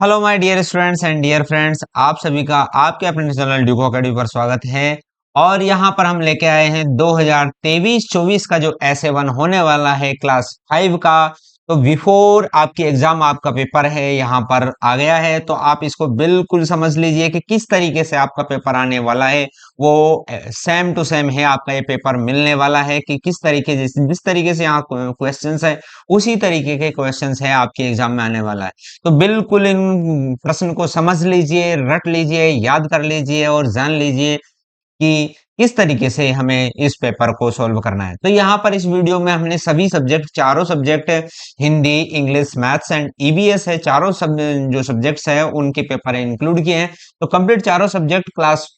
Hello my dear students and dear friends, आप सभी का आपके अपने चैनल ड्यूको अकेडमी पर स्वागत है। और यहाँ पर हम लेके आए हैं 2023-24 का जो ऐसे वन होने वाला है क्लास 5 का। तो बिफोर आपकी एग्जाम आपका पेपर है यहाँ पर आ गया है, तो आप इसको बिल्कुल समझ लीजिए कि किस तरीके से आपका पेपर आने वाला है। वो सेम टू सेम है, आपका ये पेपर मिलने वाला है कि किस तरीके जिस तरीके से यहाँ क्वेश्चंस है उसी तरीके के क्वेश्चंस है आपके एग्जाम में आने वाला है। तो बिल्कुल इन प्रश्न को समझ लीजिए, रट लीजिए, याद कर लीजिए और जान लीजिए कि किस तरीके से हमें इस पेपर को सॉल्व करना है। तो यहाँ पर इस वीडियो में हमने सभी सब्जेक्ट, चारों subject, Hindi, English, maths and EBS है, चारों सब जो सब्जेक्ट्स है उनके पेपर इंक्लूड किए हैं। तो कंप्लीट चारों सब्जेक्ट क्लास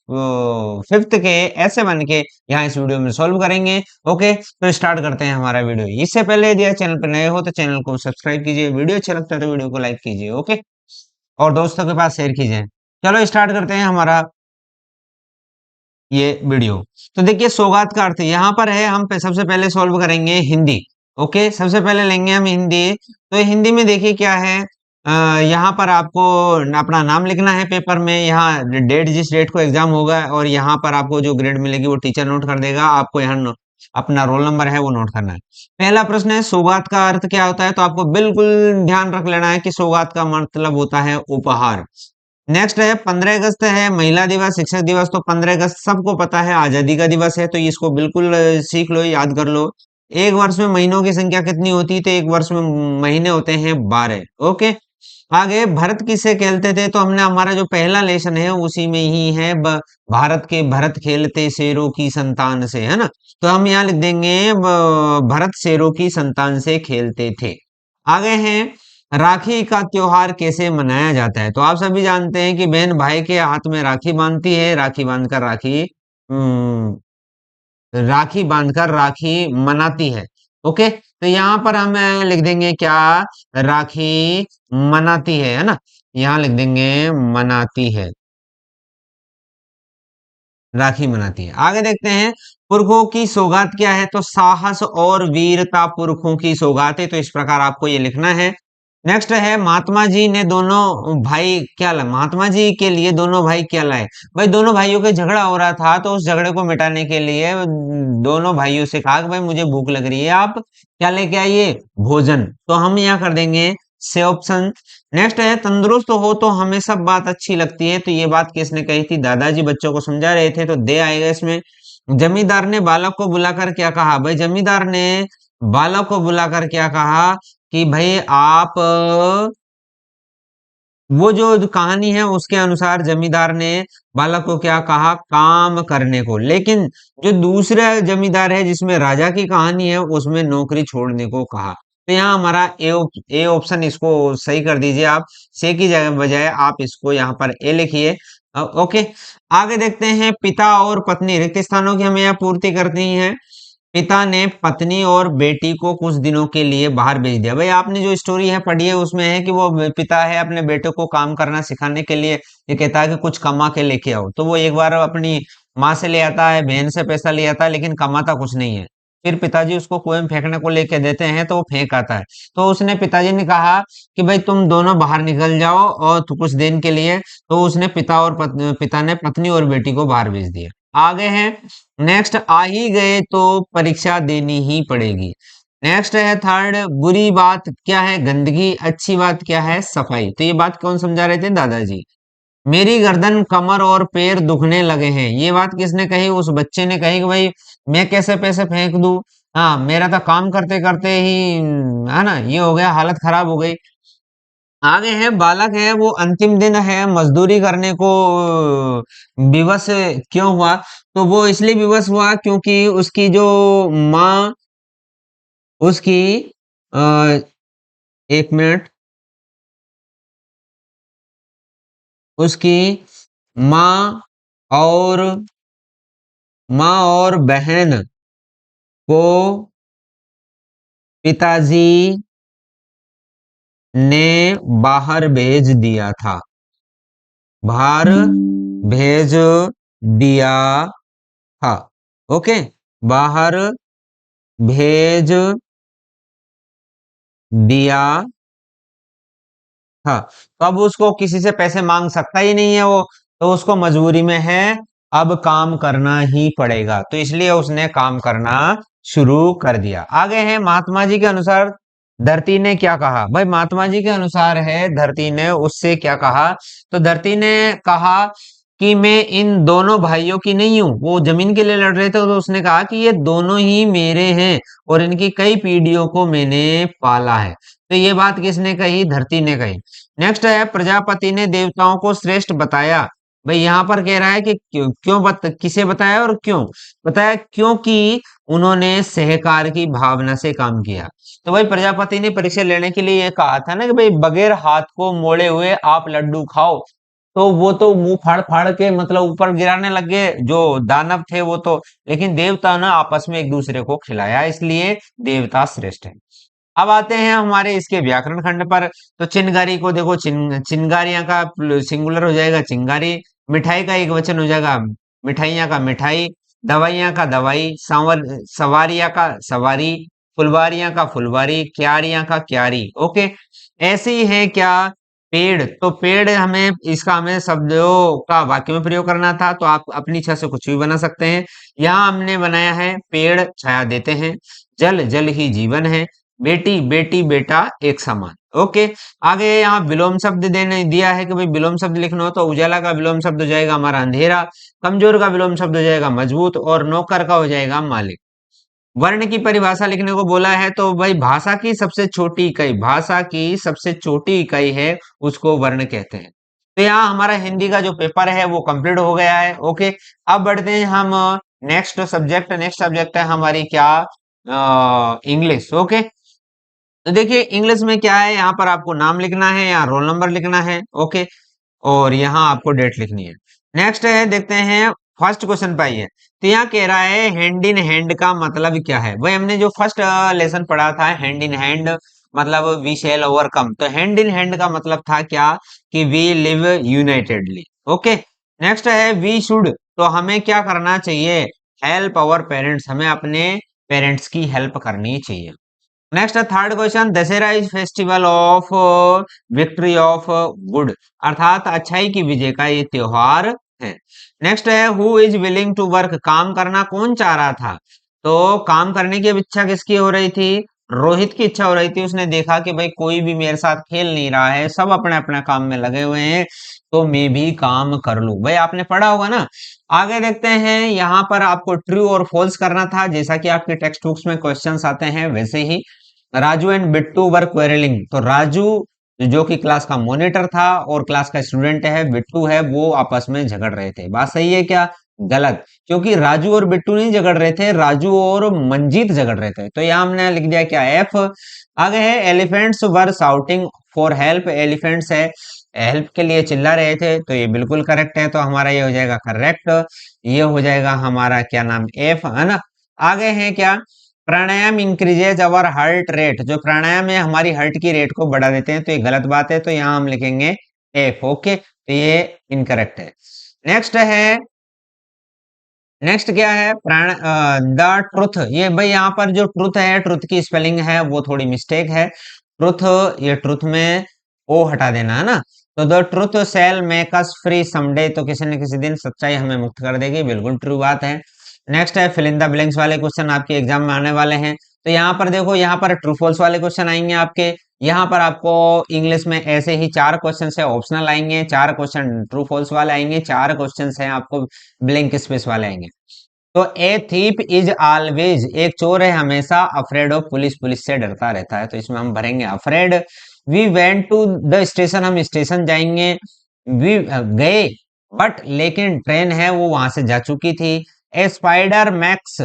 फिफ्थ के ऐसे बन के यहाँ इस वीडियो में सॉल्व करेंगे। ओके, तो स्टार्ट करते हैं हमारा वीडियो। इससे पहले यदि आप चैनल पर नए हो तो चैनल को सब्सक्राइब कीजिए, वीडियो अच्छा लगता है तो वीडियो को लाइक कीजिए। ओके, और दोस्तों के पास शेयर कीजिए। चलो स्टार्ट करते हैं हमारा ये वीडियो। तो देखिए, सौगात का अर्थ यहाँ पर है। हम सबसे पहले सॉल्व करेंगे हिंदी। ओके, सबसे पहले लेंगे हम हिंदी। तो हिंदी में देखिए क्या है, यहाँ पर आपको अपना नाम लिखना है पेपर में। यहाँ डेट, जिस डेट को एग्जाम होगा, और यहाँ पर आपको जो ग्रेड मिलेगी वो टीचर नोट कर देगा। आपको यहाँ अपना रोल नंबर है वो नोट करना है। पहला प्रश्न है, सौगात का अर्थ क्या होता है। तो आपको बिल्कुल ध्यान रख लेना है कि सौगात का मतलब होता है उपहार। नेक्स्ट है 15 अगस्त है महिला दिवस, शिक्षक दिवस। तो 15 अगस्त सबको पता है आजादी का दिवस है, तो इसको बिल्कुल सीख लो, याद कर लो। एक वर्ष में महीनों की संख्या कितनी होती है। तो एक वर्ष में महीने होते हैं 12। ओके, आगे भरत किससे खेलते थे। तो हमने हमारा जो पहला लेसन है उसी में ही है, भारत के भरत खेलते शेरों की संतान से, है ना। तो हम यहाँ लिख देंगे भरत शेरों की संतान से खेलते थे। आगे हैं, राखी का त्योहार कैसे मनाया जाता है। तो आप सभी जानते हैं कि बहन भाई के हाथ में राखी बांधती है, राखी बांधकर राखी मनाती है। ओके, तो यहाँ पर हम लिख देंगे क्या, राखी मनाती है ना। यहाँ लिख देंगे मनाती है, राखी मनाती है। आगे देखते हैं, पुरखों की सौगात क्या है। तो साहस और वीरता पुरखों की सौगात है। तो इस प्रकार आपको ये लिखना है। नेक्स्ट है, महात्मा जी ने दोनों भाई क्या लाए। महात्मा जी के लिए दोनों भाई क्या लाए। भाई दोनों भाइयों के झगड़ा हो रहा था, तो उस झगड़े को मिटाने के लिए दोनों भाइयों से कहा कि भाई मुझे भूख लग रही है, आप क्या लेके आइए, भोजन। तो हम यहाँ कर देंगे से ऑप्शन। नेक्स्ट है, तंदुरुस्त हो तो हमें सब बात अच्छी लगती है। तो ये बात किसने कही थी, दादाजी बच्चों को समझा रहे थे, तो दे आएगा इसमें। जमींदार ने बालक को बुलाकर क्या कहा। भाई जमींदार ने बालक को बुलाकर क्या कहा कि भाई आप वो जो कहानी है उसके अनुसार जमींदार ने बालक को क्या कहा, काम करने को। लेकिन जो दूसरा जमींदार है जिसमें राजा की कहानी है उसमें नौकरी छोड़ने को कहा। तो यहाँ हमारा ए ऑप्शन, इसको सही कर दीजिए आप। से की जगह बजाय आप इसको यहाँ पर ए लिखिए। ओके, आगे देखते हैं, पिता और पत्नी रिक्त स्थानों की हमें यहाँ पूर्ति करनी है। पिता ने पत्नी और बेटी को कुछ दिनों के लिए बाहर भेज दिया। भाई आपने जो स्टोरी है पढ़ी है उसमें है कि वो पिता है अपने बेटे को काम करना सिखाने के लिए, ये कहता है कि कुछ कमा के लेके आओ। तो वो एक बार अपनी माँ से ले आता है, बहन से पैसा ले आता है, लेकिन कमाता कुछ नहीं है। फिर पिताजी उसको कुएं में फेंकने को लेके देते हैं, तो वो फेंक आता है। तो उसने, पिताजी ने कहा कि भाई तुम दोनों बाहर निकल जाओ और तो कुछ दिन के लिए। तो उसने पिता ने पत्नी और बेटी को बाहर भेज दिया। आगे है, नेक्स्ट, आ ही गए तो परीक्षा देनी ही पड़ेगी। नेक्स्ट है थर्ड, बुरी बात क्या है, गंदगी। अच्छी बात क्या है, सफाई। तो ये बात कौन समझा रहे थे, दादाजी। मेरी गर्दन, कमर और पैर दुखने लगे हैं। ये बात किसने कही, उस बच्चे ने कही कि भाई मैं कैसे पैसे फेंक दूं। हाँ, मेरा तो काम करते करते ही है ना ये हो गया, हालत खराब हो गई। आगे है, बालक है वो अंतिम दिन है मजदूरी करने को विवश क्यों हुआ। तो वो इसलिए विवश हुआ क्योंकि उसकी जो माँ, उसकी अ, एक मिनट, उसकी माँ और बहन को पिताजी ने बाहर भेज दिया था, बाहर भेज दिया था। ओके, बाहर भेज दिया हाँ, तो अब उसको किसी से पैसे मांग सकता ही नहीं है वो, तो उसको मजबूरी में है, अब काम करना ही पड़ेगा, तो इसलिए उसने काम करना शुरू कर दिया। आगे है महात्मा जी के अनुसार धरती ने क्या कहा। भाई महात्मा जी के अनुसार है धरती ने उससे क्या कहा, तो धरती ने कहा कि मैं इन दोनों भाइयों की नहीं हूं, वो जमीन के लिए लड़ रहे थे, तो उसने कहा कि ये दोनों ही मेरे हैं और इनकी कई पीढ़ियों को मैंने पाला है। तो ये बात किसने कही, धरती ने कही। नेक्स्ट है प्रजापति ने देवताओं को श्रेष्ठ बताया। भाई यहाँ पर कह रहा है कि क्यों क्यों किसे बताया और क्यों बताया, क्योंकि उन्होंने सहकार की भावना से काम किया। तो भाई प्रजापति ने परीक्षा लेने के लिए ये कहा था ना कि भाई बगैर हाथ को मोड़े हुए आप लड्डू खाओ, तो वो तो मुंह फाड़ फाड़ के मतलब ऊपर गिराने लग गए जो दानव थे वो तो, लेकिन देवता ने आपस में एक दूसरे को खिलाया, इसलिए देवता श्रेष्ठ है। अब आते हैं हमारे इसके व्याकरण खंड पर। तो चिनगारी को देखो, चिनगारियां का सिंगुलर हो जाएगा चिंगारी, मिठाई का एक वचन हो जाएगा मिठाइयां का मिठाई, दवाइयां का दवाई, सवारियां का सवारी, फुलवारियां का फुलवारी, क्यारियां का क्यारी। ओके, ऐसे ही है क्या, पेड़, तो पेड़ हमें इसका हमें शब्दों का वाक्य में प्रयोग करना था, तो आप अपनी इच्छा से कुछ भी बना सकते हैं। यहाँ हमने बनाया है पेड़ छाया देते हैं, जल जल ही जीवन है, बेटी बेटी बेटा एक समान। ओके, आगे यहाँ विलोम शब्द देने दिया है कि भाई विलोम शब्द लिखना हो, तो उजाला का विलोम शब्द हो जाएगा हमारा अंधेरा, कमजोर का विलोम शब्द हो जाएगा मजबूत, और नौकर का हो जाएगा मालिक। वर्ण की परिभाषा लिखने को बोला है, तो भाई भाषा की सबसे छोटी इकाई, भाषा की सबसे छोटी इकाई है उसको वर्ण कहते हैं। तो यहाँ हमारा हिंदी का जो पेपर है वो कंप्लीट हो गया है। ओके, अब बढ़ते हैं हम नेक्स्ट सब्जेक्ट है हमारी क्या, इंग्लिश। ओके, तो देखिए इंग्लिश में क्या है, यहाँ पर आपको नाम लिखना है, यहाँ रोल नंबर लिखना है। ओके, और यहाँ आपको डेट लिखनी है। नेक्स्ट है, देखते हैं फर्स्ट क्वेश्चन पे आइए। तो यहाँ कह रहा है हैंड इन हैंड का मतलब क्या है। वही हमने जो फर्स्ट लेसन पढ़ा था हैंड इन हैंड मतलब वी शैल ओवरकम, तो हैंड इन हैंड का मतलब था क्या कि we live unitedly. Okay, next है वी शुड, तो हमें क्या करना चाहिए, हेल्प आवर पेरेंट्स, हमें अपने पेरेंट्स की हेल्प करनी चाहिए। Next third question, Dussehra is festival of victory of good, अर्थात अच्छाई की विजय का ये त्योहार है। नेक्स्ट है who is willing to work, काम करना कौन चाह रहा था, तो काम करने की अब इच्छा किसकी हो रही थी, रोहित की इच्छा हो रही थी। उसने देखा कि भाई कोई भी मेरे साथ खेल नहीं रहा है, सब अपने अपने काम में लगे हुए हैं, तो मैं भी काम कर लूं। भाई आपने पढ़ा होगा ना। आगे देखते हैं, यहाँ पर आपको ट्रू और फॉल्स करना था, जैसा कि आपके टेक्स्ट बुक्स में क्वेश्चंस आते हैं वैसे ही। Raju and Bittu were quarrelling, तो राजू जो कि क्लास का मॉनिटर था और क्लास का स्टूडेंट है, बिट्टू है, वो आपस में झगड़ रहे थे। बात सही है क्या, गलत, क्योंकि राजू और बिट्टू नहीं झगड़ रहे थे, राजू और मंजीत झगड़ रहे थे। तो यहाँ हमने लिख दिया क्या, एफ। आगे है elephants were shouting for help, elephants है हेल्प के लिए चिल्ला रहे थे, तो ये बिल्कुल करेक्ट है, तो हमारा ये हो जाएगा करेक्ट, ये हो जाएगा हमारा क्या नाम, एफ, है ना। आगे है क्या, प्राणायाम इंक्रीजेज अवर हार्ट रेट, जो प्राणायाम है हमारी हार्ट की रेट को बढ़ा देते हैं, तो ये गलत बात है, तो यहाँ हम लिखेंगे एफ। ओके, तो ये इनकरेक्ट है। नेक्स्ट है, नेक्स्ट क्या है, प्राण द ट्रुथ, ये भाई यहाँ पर जो ट्रुथ है, ट्रुथ की स्पेलिंग है वो थोड़ी मिस्टेक है। ट्रुथ, ये ट्रुथ में ओ हटा देना है ना, तो the truth shell make us free someday, तो किसी न किसी दिन सच्चाई हमें मुक्त कर देगी, बिल्कुल ट्रू बात है। नेक्स्ट है फिल इन द ब्लैंक्स वाले क्वेश्चन आपके एग्जाम में आने वाले हैं, तो यहाँ पर देखो, यहाँ पर ट्रू फॉल्स वाले क्वेश्चन आएंगे आपके। यहाँ पर आपको इंग्लिश में ऐसे ही 4 क्वेश्चन है ऑप्शनल आएंगे, 4 क्वेश्चन ट्रू फॉल्स वाले आएंगे, 4 क्वेश्चन है आपको ब्लैंक स्पेस वाले आएंगे। तो ए थीप इज ऑलवेज, एक चोर है हमेशा, अफ्रेड ऑफ पुलिस, पुलिस से डरता रहता है, तो इसमें हम भरेंगे afraid. We went to the station, हम स्टेशन जाएंगे, वी गए, बट लेकिन ट्रेन है वो वहां से जा चुकी थी। ए स्पाइडर मैक्स,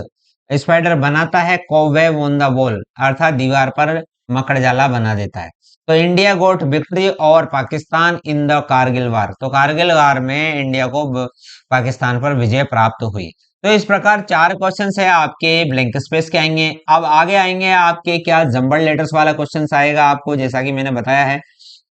स्पाइडर बनाता है कोवेब ऑन द वॉल, अर्थात दीवार पर मकड़जाला बना देता है। तो इंडिया गोट विक्ट्री और पाकिस्तान इन द कारगिल वार, तो कारगिल वार में इंडिया को पाकिस्तान पर विजय प्राप्त हुई। तो इस प्रकार 4 क्वेश्चन है आपके ब्लैंक स्पेस के आएंगे। अब आगे आएंगे आपके क्या, जंबल लेटर्स वाला क्वेश्चन आएगा आपको, जैसा कि मैंने बताया है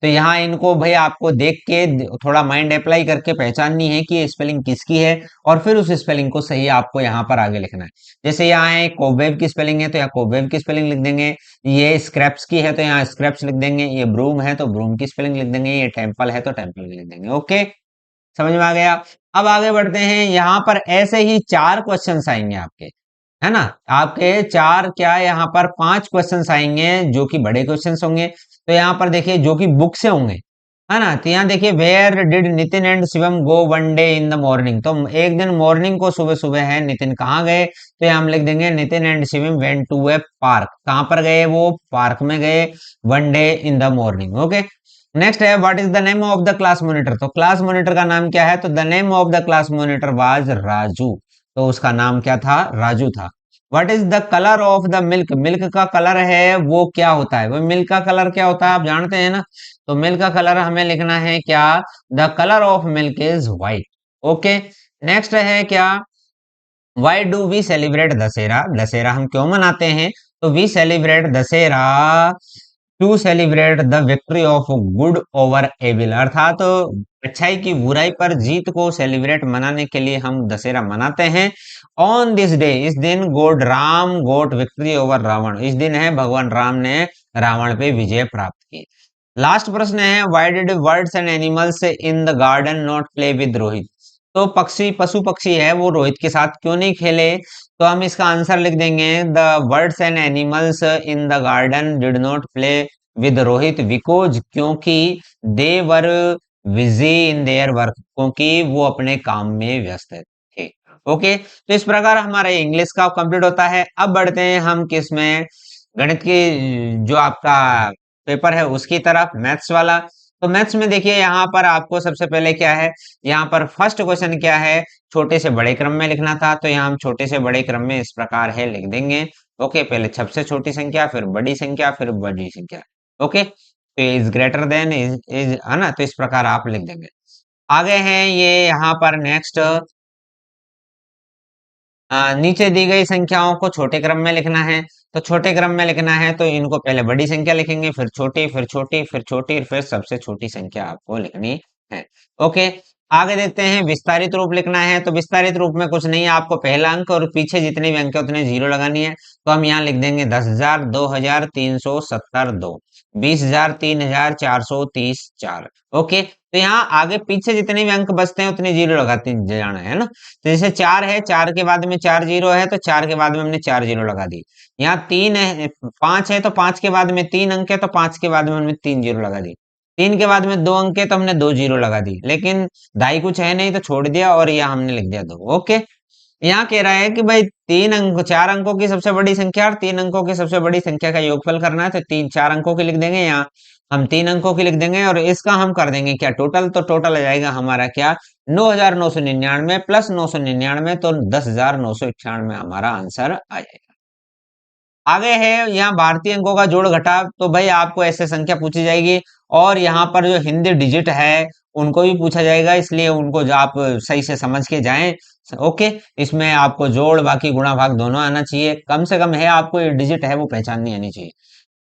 तो यहाँ इनको भाई आपको देख के थोड़ा माइंड अप्लाई करके पहचाननी है कि ये स्पेलिंग किसकी है, और फिर उस स्पेलिंग को सही आपको यहाँ पर आगे लिखना है। जैसे यहाँ है कोबवेब की स्पेलिंग है तो यहाँ कोबवेब की स्पेलिंग लिख देंगे, ये स्क्रैप्स की है तो यहाँ स्क्रैप्स लिख देंगे, ये ब्रूम है तो ब्रूम की स्पेलिंग लिख देंगे, ये टेम्पल है तो टेम्पल लिख देंगे। ओके, समझ में आ गया। अब आगे बढ़ते हैं, यहाँ पर ऐसे ही 4 क्वेश्चंस आएंगे आपके, है ना। आपके 4 क्या, यहाँ पर 5 क्वेश्चंस आएंगे जो कि बड़े क्वेश्चंस होंगे। तो यहाँ पर देखिए जो कि बुक से होंगे, है ना। तो यहाँ देखिए where did Nitin and Shivam go one day in the morning, तो एक दिन मॉर्निंग को सुबह सुबह है नितिन कहाँ गए, तो यहाँ हम लिख देंगे Nitin and Shivam went to a park, कहाँ पर गए, वो पार्क में गए, one day in the morning. Okay, next है what is the name of the class monitor, तो क्लास मॉनिटर का नाम क्या है, तो the name of the class monitor was Raju, तो उसका नाम क्या था, राजू था। What is the colour of the milk, milk का कलर है वो क्या होता है, वो मिल्क का कलर क्या होता है आप जानते हैं ना। तो मिल्क का कलर हमें लिखना है क्या, the colour of milk is white. Okay, next है क्या, why do we celebrate Dussehra, Dussehra हम क्यों मनाते हैं, तो we celebrate Dussehra to celebrate the victory of good over evil, अर्थात अच्छाई की बुराई पर जीत को सेलिब्रेट मनाने के लिए हम दशहरा मनाते हैं। ऑन दिस डे, इस दिन गॉड राम गोट विक्ट्री ओवर रावण, इस दिन है भगवान राम ने रावण पे विजय प्राप्त की। लास्ट प्रश्न है why did birds and animals in the garden not play with Rohit, तो पक्षी पशु पक्षी है वो रोहित के साथ क्यों नहीं खेले, तो हम इसका आंसर लिख देंगे the birds and animals in the garden did not play with Rohit because, क्योंकि they were busy in their work, क्योंकि वो अपने काम में व्यस्त है। ठीक, ओके, तो इस प्रकार हमारा इंग्लिश का कंप्लीट होता है। अब बढ़ते हैं हम किस में, गणित की जो आपका पेपर है उसकी तरफ, मैथ्स वाला। तो मैथ्स में देखिए यहाँ पर आपको सबसे पहले क्या है, यहाँ पर फर्स्ट क्वेश्चन क्या है, छोटे से बड़े क्रम में लिखना था, तो यहाँ हम छोटे से बड़े क्रम में इस प्रकार है लिख देंगे। ओके, पहले सबसे छोटी संख्या, फिर बड़ी संख्या, फिर बड़ी संख्या। ओके, तो इज ग्रेटर देन, इज है ना, तो इस प्रकार आप लिख देंगे। आगे हैं ये यहाँ पर नेक्स्ट, नीचे दी गई संख्याओं को छोटे क्रम में लिखना है, तो छोटे क्रम में लिखना है तो इनको पहले बड़ी संख्या लिखेंगे, फिर छोटी, फिर छोटी, फिर छोटी, फिर सबसे छोटी संख्या आपको लिखनी है। ओके, आगे देखते हैं विस्तारित रूप लिखना है, तो विस्तारित रूप में कुछ नहीं है, आपको पहला अंक और पीछे जितने भी अंक है उतने जीरो लगानी है। तो हम यहाँ लिख देंगे 10,000, 2,370, 2, 20,000, 3,430, 4। ओके, तो यहाँ आगे पीछे जितने भी अंक बचते हैं उतने जीरो लगाते जाना है ना। तो जैसे 4 है, 4 के बाद में 4 जीरो है, तो 4 के बाद में हमने 4 जीरो लगा दी। यहाँ 3 है, 5 है, तो 5 के बाद में 3 अंक है, तो 5 के बाद में हमने 3 जीरो लगा दी। 3 के बाद में 2 अंक है, तो हमने 2 जीरो लगा दी, लेकिन दाई कुछ है नहीं तो छोड़ दिया, और यहाँ हमने लिख दिया 2। ओके, यहाँ कह रहा है कि भाई 3 अंक, 4 अंकों की सबसे बड़ी संख्या और 3 अंकों की सबसे बड़ी संख्या का योगफल करना है, तो 4 अंकों की लिख देंगे, यहाँ हम 3 अंकों की लिख देंगे, और इसका हम कर देंगे क्या टोटल, तो टोटल आ जाएगा हमारा क्या, 9,999 प्लस 999, तो 10,991 हमारा आंसर आ जाएगा। आगे है यहाँ भारतीय अंकों का जोड़ घटाव, तो भाई आपको ऐसे संख्या पूछी जाएगी, और यहाँ पर जो हिंदी डिजिट है उनको भी पूछा जाएगा, इसलिए उनको जो आप सही से समझ के जाएं। ओके, इसमें आपको जोड़ बाकी गुणा भाग दोनों आना चाहिए, कम से कम है आपको ये डिजिट है वो पहचाननी आनी चाहिए।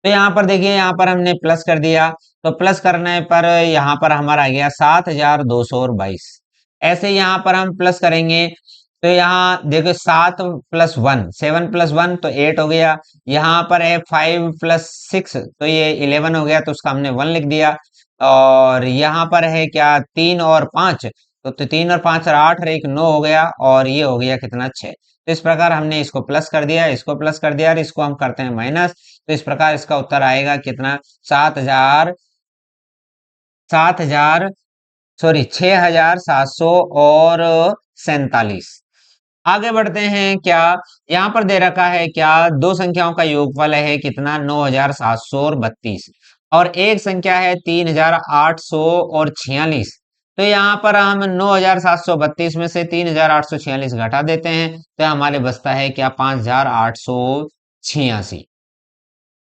तो यहाँ पर देखिए, यहाँ पर हमने प्लस कर दिया, तो प्लस करने पर यहाँ पर हमारा आ गया 7,222। ऐसे यहाँ पर हम प्लस करेंगे, तो यहाँ देखो 7 प्लस 1, 7 प्लस 1 तो 8 हो गया। यहाँ पर है 5 प्लस 6 तो ये 11 हो गया, तो उसका हमने 1 लिख दिया। और यहाँ पर है क्या 3 और 5, तो 3 और 5 और 8 और 1 9 हो गया, और ये हो गया कितना 6। तो इस प्रकार हमने इसको प्लस कर दिया, इसको प्लस कर दिया, और इसको हम करते हैं माइनस, तो इस प्रकार इसका उत्तर आएगा कितना, 7,000, 7,000, सॉरी 6,700 और 47। आगे बढ़ते हैं, क्या यहाँ पर दे रखा है क्या, दो संख्याओं का योगफल है कितना 9,732, और एक संख्या है 3,800 और 46। तो यहाँ पर हम 9,732 में से 3,846 घटा देते हैं, तो हमारे बचता है क्या 5,886।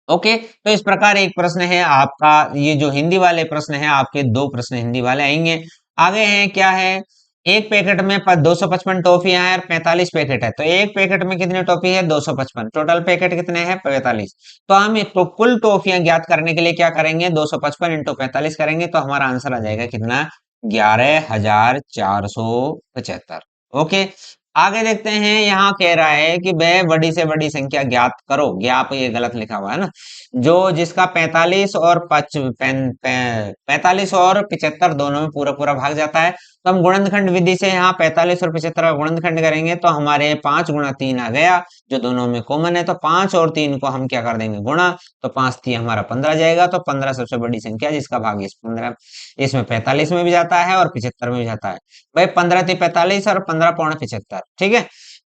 ओके, तो इस प्रकार एक प्रश्न है आपका, ये जो हिंदी वाले प्रश्न है आपके, दो प्रश्न हिंदी वाले आएंगे। आगे हैं क्या है, एक पैकेट में 255 टॉफियां हैं और 45 पैकेट है, तो एक पैकेट में कितनी टॉफी है? 255। टोटल पैकेट कितने हैं? 45। तो हम तो कुल टॉफियां ज्ञात करने के लिए क्या करेंगे? 255 इंटू 45 करेंगे तो हमारा आंसर आ जाएगा कितना? 11,475। ओके, आगे देखते हैं। यहाँ कह रहा है कि वह बड़ी से बड़ी संख्या ज्ञात करो। ज्ञात, ये गलत लिखा हुआ है ना, जो जिसका 45 और 75 दोनों में पूरा पूरा भाग जाता है। तो हम गुणनखंड विधि से यहाँ 45 और 75 का गुणनखंड करेंगे तो हमारे 5 गुणा 3 आ गया, जो दोनों में कॉमन है। तो 5 और 3 को हम क्या कर देंगे? गुणा। तो 5 3 हमारा 15 जाएगा। तो 15 सबसे बड़ी संख्या जिसका भाग इस 15 इसमें 45 में भी जाता है और 75 में भी जाता है। भाई 15 3 45 और 15 पौने 75। ठीक है,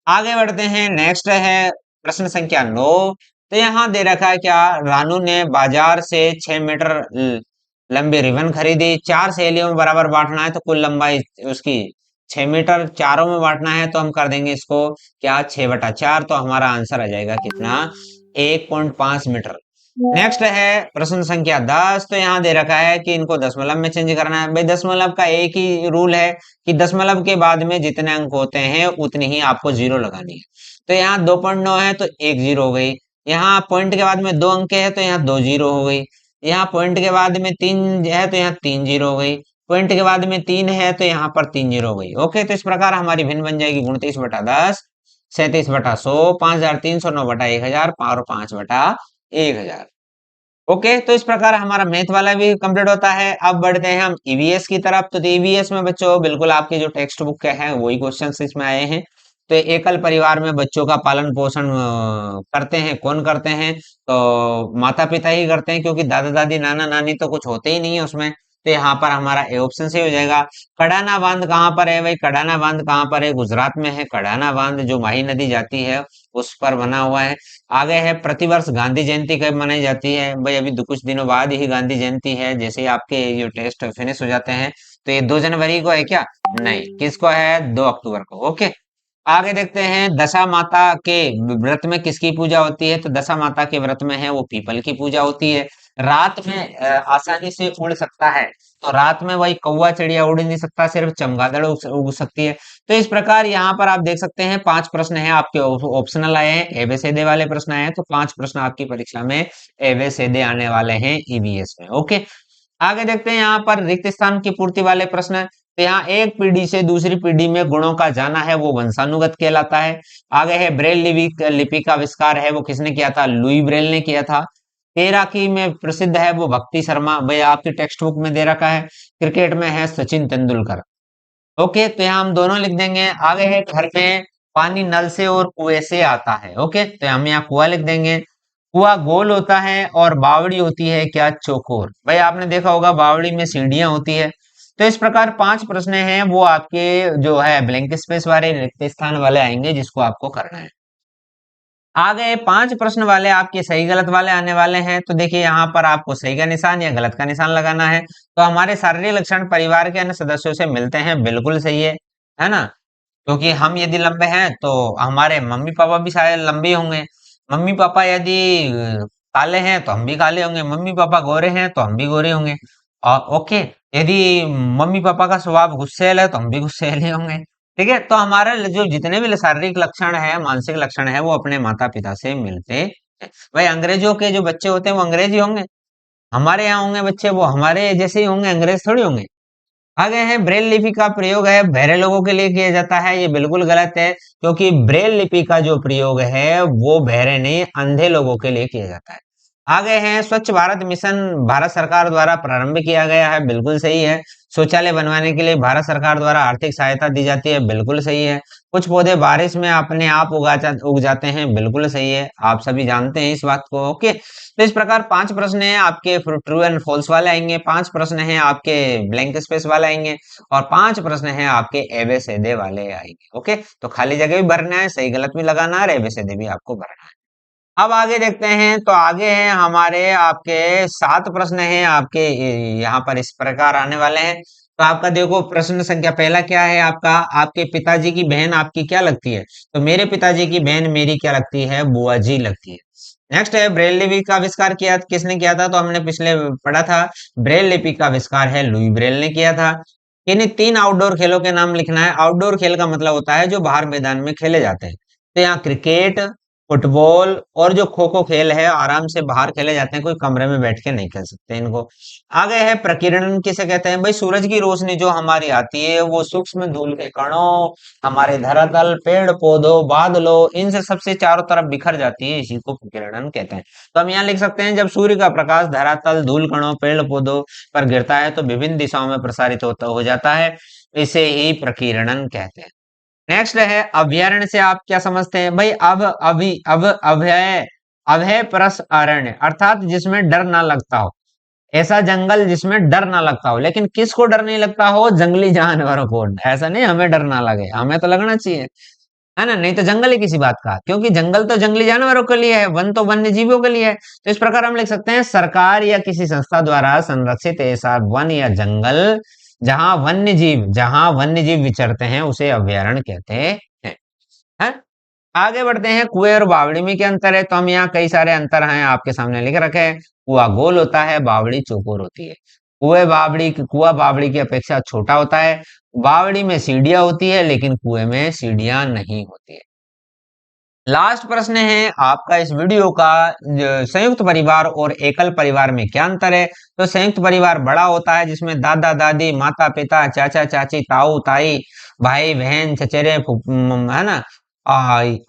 आगे बढ़ते हैं। नेक्स्ट है प्रश्न संख्या 9। तो यहाँ दे रखा है क्या? रानू ने बाजार से 6 मीटर लंबी रिबन खरीदी। 4 सहेलियों में बराबर बांटना है तो कुल लंबाई उसकी 6 मीटर, चारों में बांटना है तो हम कर देंगे इसको क्या? 6/4। तो हमारा आंसर आ जाएगा कितना? 1.5 मीटर। नेक्स्ट है प्रश्न संख्या 10। तो यहाँ दे रखा है कि इनको दशमलव में चेंज करना है। भाई दशमलव का एक ही रूल है कि दशमलव के बाद में जितने अंक होते हैं उतनी ही आपको जीरो लगानी है। तो यहाँ 2.9 है तो एक जीरो हो गई। यहाँ पॉइंट के बाद में 2 अंक है तो यहाँ 2 जीरो हो गई। यहाँ पॉइंट के बाद में 3 है तो यहाँ 3 जीरो हो गई। पॉइंट के बाद में 3 है तो यहाँ पर 3 जीरो हो गई। ओके, तो इस प्रकार हमारी भिन्न बन जाएगी 29/10, 37/100, 5,300, 9/1000 और 5/1000। ओके, तो इस प्रकार हमारा मैथ वाला भी कंप्लीट होता है। अब बढ़ते हैं हम ईवीएस की तरफ। तो ईवीएस में बच्चों बिल्कुल आपके जो टेक्स्ट बुक के हैं वही क्वेश्चन इसमें आए हैं। तो एकल परिवार में बच्चों का पालन पोषण करते हैं कौन करते हैं? तो माता पिता ही करते हैं, क्योंकि दादा दादी नाना नानी तो कुछ होते ही नहीं है उसमें। तो यहाँ पर हमारा ए ऑप्शन से हो जाएगा। कड़ाना बांध कहाँ पर है? भाई कड़ाना बांध कहाँ पर है? गुजरात में है कड़ाना बांध, जो माही नदी जाती है उस पर बना हुआ है। आगे है प्रतिवर्ष गांधी जयंती कब मनाई जाती है? भाई अभी कुछ दिनों बाद ही गांधी जयंती है, जैसे ही आपके जो टेस्ट फिनिश हो जाते हैं। तो ये 2 जनवरी को है क्या? नहीं, किसको है? 2 अक्टूबर को। ओके, आगे देखते हैं। दशा माता के व्रत में किसकी पूजा होती है? तो दशा माता के व्रत में है वो पीपल की पूजा होती है। रात में आसानी से उड़ सकता है, तो रात में वही कौवा चिड़िया उड़ नहीं सकता, सिर्फ चमगादड़ उड़ सकती है। तो इस प्रकार यहाँ पर आप देख सकते हैं 5 प्रश्न हैं आपके ऑप्शनल आए हैं, एबेसेदे वाले प्रश्न आए हैं। तो 5 प्रश्न आपकी परीक्षा में एबेसेदे आने वाले हैं ईवीएस में। ओके, आगे देखते हैं यहाँ पर रिक्त स्थान की पूर्ति वाले प्रश्न। तो यहाँ एक पीढ़ी से दूसरी पीढ़ी में गुणों का जाना है वो वंशानुगत कहलाता है। आगे है ब्रेल लिपि लिपि का आविष्कार है वो किसने किया था? लुई ब्रेल ने किया था। तैराकी में प्रसिद्ध है वो भक्ति शर्मा, भाई आपकी टेक्स्ट बुक में दे रखा है। क्रिकेट में है सचिन तेंदुलकर। ओके, तो यहाँ हम दोनों लिख देंगे। आगे है घर में पानी नल से और कुएं से आता है। ओके, तो हम यहाँ कुआं लिख देंगे। कुआं गोल होता है और बावड़ी होती है क्या? चौकोर। भाई आपने देखा होगा बावड़ी में सीढ़ियां होती है। तो इस प्रकार 5 प्रश्न हैं वो आपके जो है ब्लैंक स्पेस वाले रिक्त स्थान वाले आएंगे जिसको आपको करना है। आ गए 5 प्रश्न वाले आपके सही गलत वाले आने वाले हैं। तो देखिए यहाँ पर आपको सही का निशान या गलत का निशान लगाना है। तो हमारे शारीरिक लक्षण परिवार के अन्य सदस्यों से मिलते हैं, बिल्कुल सही है ना? क्योंकि हम यदि लंबे हैं तो हमारे मम्मी पापा भी शायद लंबे होंगे। मम्मी पापा यदि काले हैं तो हम भी काले होंगे। मम्मी पापा गोरे हैं तो हम भी गोरे होंगे। और ओके, यदि मम्मी पापा का स्वभाव गुस्सैल है तो हम भी गुस्सैल ही होंगे। ठीक है, तो हमारा जो जितने भी शारीरिक लक्षण है मानसिक लक्षण है वो अपने माता पिता से मिलते हैं। भाई अंग्रेजों के जो बच्चे होते हैं वो अंग्रेजी होंगे, हमारे यहाँ होंगे बच्चे वो हमारे जैसे ही होंगे, अंग्रेज थोड़ी होंगे। आगे है ब्रेल लिपि का प्रयोग है बहरे लोगों के लिए किया जाता है, ये बिल्कुल गलत है। क्योंकि ब्रेल लिपि का जो प्रयोग है वो बहरे नहीं अंधे लोगों के लिए किया जाता है। आगे है स्वच्छ भारत मिशन भारत सरकार द्वारा प्रारंभ किया गया है, बिल्कुल सही है। शौचालय बनवाने के लिए भारत सरकार द्वारा आर्थिक सहायता दी जाती है, बिल्कुल सही है। कुछ पौधे बारिश में अपने आप उग जाते हैं, बिल्कुल सही है। आप सभी जानते हैं इस बात को। ओके, तो इस प्रकार 5 प्रश्न हैं आपके ट्रू एंड फॉल्स वाले आएंगे, 5 प्रश्न हैं आपके ब्लैंक स्पेस वाले आएंगे और 5 प्रश्न हैं आपके एबेसेदे वाले आएंगे। ओके, तो खाली जगह भी भरना है, सही गलत भी लगाना है और एबेसेदे भी आपको भरना है। अब आगे देखते हैं। तो आगे हैं हमारे आपके 7 प्रश्न हैं आपके यहाँ पर इस प्रकार आने वाले हैं। तो आपका देखो प्रश्न संख्या पहला क्या है आपका? आपके पिताजी की बहन आपकी क्या लगती है? तो मेरे पिताजी की बहन मेरी क्या लगती है? बुआ जी लगती है। नेक्स्ट है ब्रेल लिपि का आविष्कार किया किसने किया था? तो हमने पिछले पढ़ा था ब्रेल लिपि का आविष्कार है लुई ब्रेल ने किया था। इन्हीं 3 आउटडोर खेलों के नाम लिखना है। आउटडोर खेल का मतलब होता है जो बाहर मैदान में खेले जाते हैं। तो यहाँ क्रिकेट, फुटबॉल और जो खो खो खेल है आराम से बाहर खेले जाते हैं, कोई कमरे में बैठ के नहीं खेल सकते इनको। आगे है प्रकीर्णन किसे कहते हैं? भाई सूरज की रोशनी जो हमारी आती है वो सूक्ष्म धूल के कणों, हमारे धरातल, पेड़ पौधों, बादलों, इनसे सबसे चारों तरफ बिखर जाती है, इसी को प्रकीर्णन कहते हैं। तो हम यहाँ लिख सकते हैं जब सूर्य का प्रकाश धरातल, धूल कणों, पेड़ पौधों पर गिरता है तो विभिन्न दिशाओं में प्रसारित होता हो जाता है, इसे ही प्रकीर्णन कहते हैं। नेक्स्ट है अभयारण्य से आप क्या समझते हैं? भाई अब अभय, अभय परस अरण्य अर्थात जिसमें डर ना लगता हो, ऐसा जंगल जिसमें डर ना लगता हो। लेकिन किसको डर नहीं लगता हो? जंगली जानवरों को। ऐसा नहीं हमें डर ना लगे, हमें तो लगना चाहिए, है ना? नहीं तो जंगल ही किसी बात का, क्योंकि जंगल तो जंगली जानवरों के लिए है, वन तो वन्य जीवों के लिए है। तो इस प्रकार हम लिख सकते हैं सरकार या किसी संस्था द्वारा संरक्षित ऐसा वन या जंगल जहां वन्य जीव विचरते हैं उसे अभयारण्य कहते हैं। हैं? आगे बढ़ते हैं, कुएं और बावड़ी में क्या अंतर है? तो हम यहाँ कई सारे अंतर हैं आपके सामने लिख रखे हैं। कुआं गोल होता है, बावड़ी चौकोर होती है। कुआं बावड़ी की अपेक्षा छोटा होता है। बावड़ी में सीढ़ियां होती है लेकिन कुएं में सीढ़ियां नहीं होती है। लास्ट प्रश्न है आपका इस वीडियो का, संयुक्त परिवार और एकल परिवार में क्या अंतर है? तो संयुक्त परिवार बड़ा होता है जिसमें दादा दादी, माता पिता, चाचा चाची, ताऊ ताई, भाई बहन, चचेरे, है ना,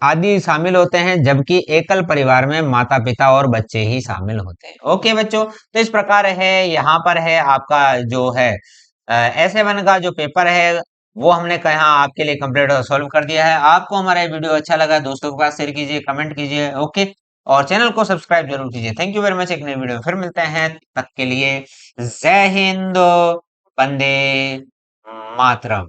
आदि शामिल होते हैं, जबकि एकल परिवार में माता पिता और बच्चे ही शामिल होते हैं। ओके बच्चों, तो इस प्रकार है, यहाँ पर है आपका जो है ऐसे वन का जो पेपर है वो हमने कहा आपके लिए कंप्लीट और सॉल्व कर दिया है। आपको हमारा ये वीडियो अच्छा लगा दोस्तों के पास शेयर कीजिए, कमेंट कीजिए, ओके, और चैनल को सब्सक्राइब जरूर कीजिए। Thank you very much. एक नई वीडियो में फिर मिलते हैं, तब तक के लिए जय हिंद, वंदे मातरम।